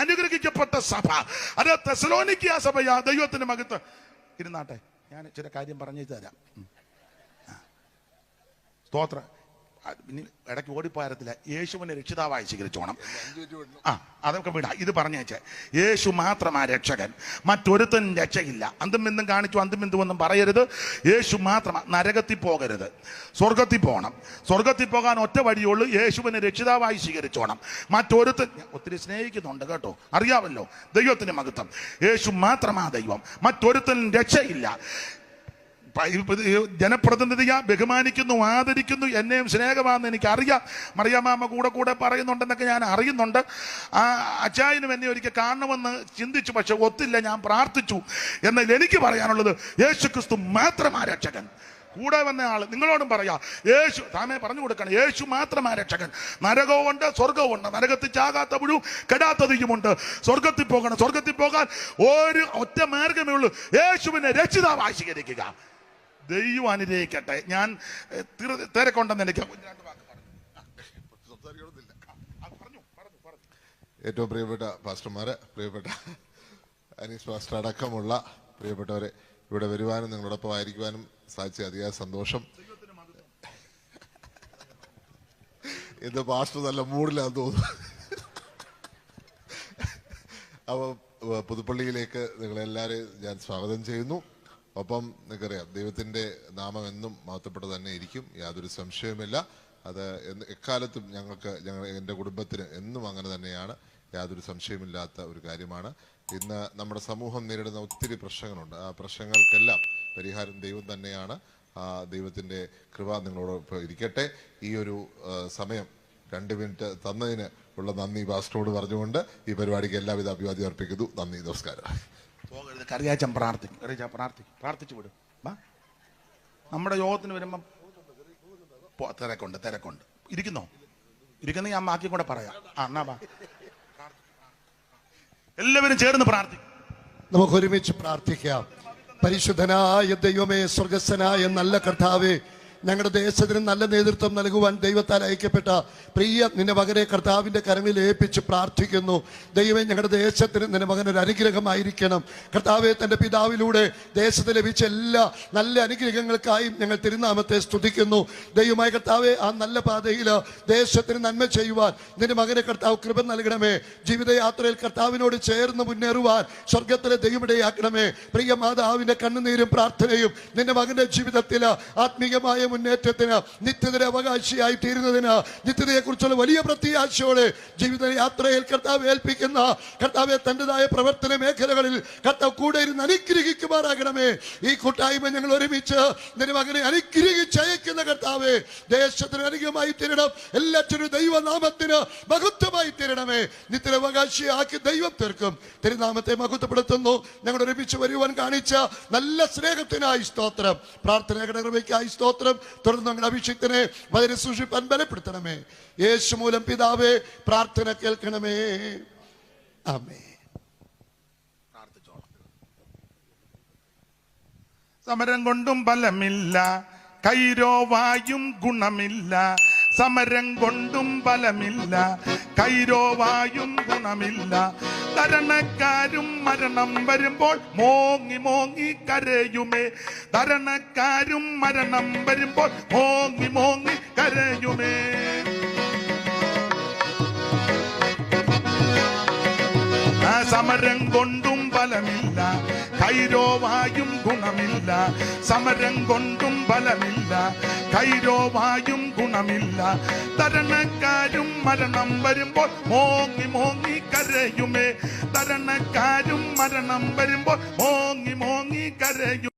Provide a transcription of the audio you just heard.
അനുഗ്രഹിക്കപ്പെട്ട സഭ. അത് തെസലോനിക്ക സഭയാ. ദൈവത്തിന്റെ മകത്ത് ഇരുന്നാട്ടെ, ഞാൻ ചില കാര്യം പറഞ്ഞു തരാം. സ്തോത്രം. ഇനി ഇടയ്ക്ക് ഓടിപ്പോരത്തില്ല. യേശുവിനെ രക്ഷിതാവായി സ്വീകരിച്ചോണം. അതൊക്കെ വിടാ. ഇത് പറഞ്ഞേച്ചേ, യേശു മാത്രമാ രക്ഷകൻ, മറ്റൊരുത്തൻ രക്ഷയില്ല. അന്തും ബിന്ദും കാണിച്ചു അന്തും ബിന്ദുവൊന്നും പറയരുത്. യേശു മാത്രമാ. നരകത്തിൽ പോകരുത്, സ്വർഗത്തിൽ പോകണം. സ്വർഗത്തിൽ പോകാൻ ഒറ്റ വഴിയുള്ളൂ, യേശുവിനെ രക്ഷിതാവായി സ്വീകരിച്ചോണം. മറ്റൊരുത്തൻ, ഒത്തിരി സ്നേഹിക്കുന്നുണ്ട് കേട്ടോ, അറിയാമല്ലോ. ദൈവത്തിന്റെ മഹത്വം. യേശു മാത്രമാ ദൈവം, മറ്റൊരുത്തൻ രക്ഷയില്ല. ജനപ്രതിനിധിയാ, ബഹുമാനിക്കുന്നു, ആദരിക്കുന്നു, എന്നെയും സ്നേഹമാണെന്ന് എനിക്ക് അറിയാം. മറിയാമ്മ കൂടെ പറയുന്നുണ്ടെന്നൊക്കെ ഞാൻ അറിയുന്നുണ്ട്. അച്ചായനും എന്നെ ഒരിക്കൽ കാണണമെന്ന് ചിന്തിച്ചു, പക്ഷെ ഒത്തില്ല. ഞാൻ പ്രാർത്ഥിച്ചു. എന്നാൽ എനിക്ക് പറയാനുള്ളത്, യേശു ക്രിസ്തു മാത്രമാ രക്ഷകൻ. കൂടെ വന്ന ആള് നിങ്ങളോടും പറയാ, യേശു താമേ പറഞ്ഞു കൊടുക്കണം, യേശു മാത്രമാ രക്ഷകൻ. നരകവുമുണ്ട്, സ്വർഗവുമുണ്ട്. നരകത്തിൽ ചാകാത്ത പുഴു കെടാത്ത തീയുമുണ്ട്. സ്വർഗത്തിൽ പോകണം. സ്വർഗത്തിൽ പോകാൻ ഒരു ഒറ്റ മാർഗമേ ഉള്ളൂ, യേശുവിനെ രക്ഷിതാവായി സ്വീകരിക്കുക. ദൈവം അനുഗ്രഹിക്കട്ടെ. ഞാൻ തിരക്കൊണ്ടെന്ന് എനിക്ക് ഏറ്റവും പ്രിയപ്പെട്ട പാസ്റ്റർമാരെ, പ്രിയപ്പെട്ട അനീസ് പാസ്റ്റർ അടക്കമുള്ള പ്രിയപ്പെട്ടവരെ, ഇവിടെ വരുവാനും നിങ്ങളോടൊപ്പം ആയിരിക്കുവാനും സാധിച്ച അതിയായ സന്തോഷം. ഇത് പാസ്റ്റർ നല്ല മൂഡിലാന്ന് തോന്നുന്നു. അപ്പോൾ പുതുപ്പള്ളിയിലേക്ക് നിങ്ങളെല്ലാവരെയും ഞാൻ സ്വാഗതം ചെയ്യുന്നു. ഒപ്പം നിങ്ങൾക്കറിയാം, ദൈവത്തിൻ്റെ നാമം എന്നും മഹത്വപ്പെട്ട തന്നെ ഇരിക്കും, യാതൊരു സംശയവുമില്ല. അത് എക്കാലത്തും എൻ്റെ കുടുംബത്തിന് എന്നും അങ്ങനെ തന്നെയാണ്, യാതൊരു സംശയമില്ലാത്ത ഒരു കാര്യമാണ്. ഇന്ന് നമ്മുടെ സമൂഹം നേരിടുന്ന ഒത്തിരി പ്രശ്നങ്ങളുണ്ട്. ആ പ്രശ്നങ്ങൾക്കെല്ലാം പരിഹാരം ദൈവം തന്നെയാണ്. ദൈവത്തിൻ്റെ കൃപ നിങ്ങളോടൊപ്പം ഇരിക്കട്ടെ. ഈ ഒരു സമയം 2 മിനിറ്റ് തന്നതിന് ഉള്ള നന്ദി പാസ്റ്ററോട് പറഞ്ഞുകൊണ്ട് ഈ പരിപാടിക്ക് എല്ലാവിധ അഭിവാദ്യം അർപ്പിക്കുന്നു. നന്ദി, നമസ്കാരം. പോകരുത്. കറിയാച്ചൻ പ്രാർത്ഥിച്ചു വിടും. നമ്മുടെ യോഗത്തിന് വരുമ്പം തിരക്കുണ്ട്. ഇരിക്കുന്ന ഞാൻ ബാക്കി കൂടെ പറയാം. എന്നാ എല്ലാവരും ചേർന്ന് പ്രാർത്ഥിക്കും. നമുക്ക് ഒരുമിച്ച് പ്രാർത്ഥിക്കാം. പരിശുദ്ധനായ ദൈവമേ, സ്വർഗസ്ഥനായ നല്ല കർത്താവേ, ഞങ്ങളുടെ ദേശത്തിന് നല്ല നേതൃത്വം നൽകുവാൻ ദൈവത്താൽ അയക്കപ്പെട്ട പ്രിയ നിന്റെ മകനെ കർത്താവിൻ്റെ കരങ്ങളിൽ ഏൽപ്പിച്ച് പ്രാർത്ഥിക്കുന്നു. ദൈവമേ, ഞങ്ങളുടെ ദേശത്തിന് നിന്റെ മകനൊരു അനുഗ്രഹമായിരിക്കണം. കർത്താവെ, തൻ്റെ പിതാവിലൂടെ ദേശത്ത് ലഭിച്ച എല്ലാ നല്ല അനുഗ്രഹങ്ങൾക്കായും ഞങ്ങൾ തിരുനാമത്തെ സ്തുതിക്കുന്നു. ദൈവമായ കർത്താവെ, ആ നല്ല പാതയിൽ ദേശത്തിന് നന്മ ചെയ്യുവാൻ നിന്റെ മകനെ കർത്താവ് കൃപ നൽകണമേ. ജീവിതയാത്രയിൽ കർത്താവിനോട് ചേർന്ന് മുന്നേറുവാൻ സ്വർഗത്തിലെ ദൈവമിടയാക്കണമേ. പ്രിയ മാതാവിൻ്റെ കണ്ണുനീരും പ്രാർത്ഥനയും നിന്റെ മകന്റെ ജീവിതത്തിൽ ആത്മീയമായ മുന്നേറ്റത്തിന്, നിത്യതയുടെ അവകാശിയായി തീരുന്നതിന്, നിത്യതയെക്കുറിച്ചുള്ള വലിയ പ്രത്യാശയോടെ ജീവിത യാത്രയിൽ കർത്താവ് ഏൽപ്പിക്കുന്ന കർത്താവെ, തൻ്റെതായ പ്രവർത്തന മേഖലകളിൽ കർത്താവ് കൂടെ ഇരുന്ന് അനുഗ്രഹിക്കുമാറാകണമേ. ഈ കൂട്ടായ്മ ഞങ്ങൾ ഒരുമിച്ച് നിന്റെ മകനെ അനുഗ്രഹിച്ചയക്കുന്ന കർത്താവെ, ദേശത്തിന് അനുഗ്രഹമായി തീരണം. എല്ലാറ്റിനും ദൈവനാമത്തിന് മഹത്വമായി തീരണമേ. നിത്യത അവകാശിയാക്കി ദൈവം തീർക്കും. തിരുനാമത്തെ മഹത്വപ്പെടുത്തുന്നു. ഞങ്ങൾ ഒരുമിച്ച് വരുവാൻ കാണിച്ച നല്ല സ്നേഹത്തിനായി സ്തോത്രം. പ്രാർത്ഥനയുടെ കൃപയ്ക്കായി സ്തോത്രം. തുടർന്ന് ഞങ്ങളുടെ അഭിഷേകത്തിനെ വളരെ സൂക്ഷിപ്പാൻ ബലപ്പെടുത്തണമേ. യേശു മൂലം പിതാവേ, പ്രാർത്ഥന കേൾക്കണമേ. ആമേൻ. സമരം കൊണ്ടും ബലമില്ല, കൈരോവായും ഗുണമില്ല. സമരം കൊണ്ടും ബലമില്ല, കൈരോവായും ഗുണമില്ല. ധരണക്കാരും മരണം വരുമ്പോൾ മോങ്ങി മോങ്ങി കരയുമേ. ധരണക്കാരും മരണം വരുമ്പോൾ മോങ്ങി മോങ്ങി കരയുമേ. സമരം കൊണ്ടും ബലമില്ല, കൈരോവായും ഗുണമില്ല. സമരം കൊണ്ടും ബലമില്ല, കൈരോവായും ഗുണമില്ല. ധരണക്കാരും മരണം വരുമ്പോൾ മോങ്ങി മോങ്ങി കരയുമേ. ധരണക്കാരും മരണം വരുമ്പോൾ മോങ്ങി മോങ്ങി കരയും.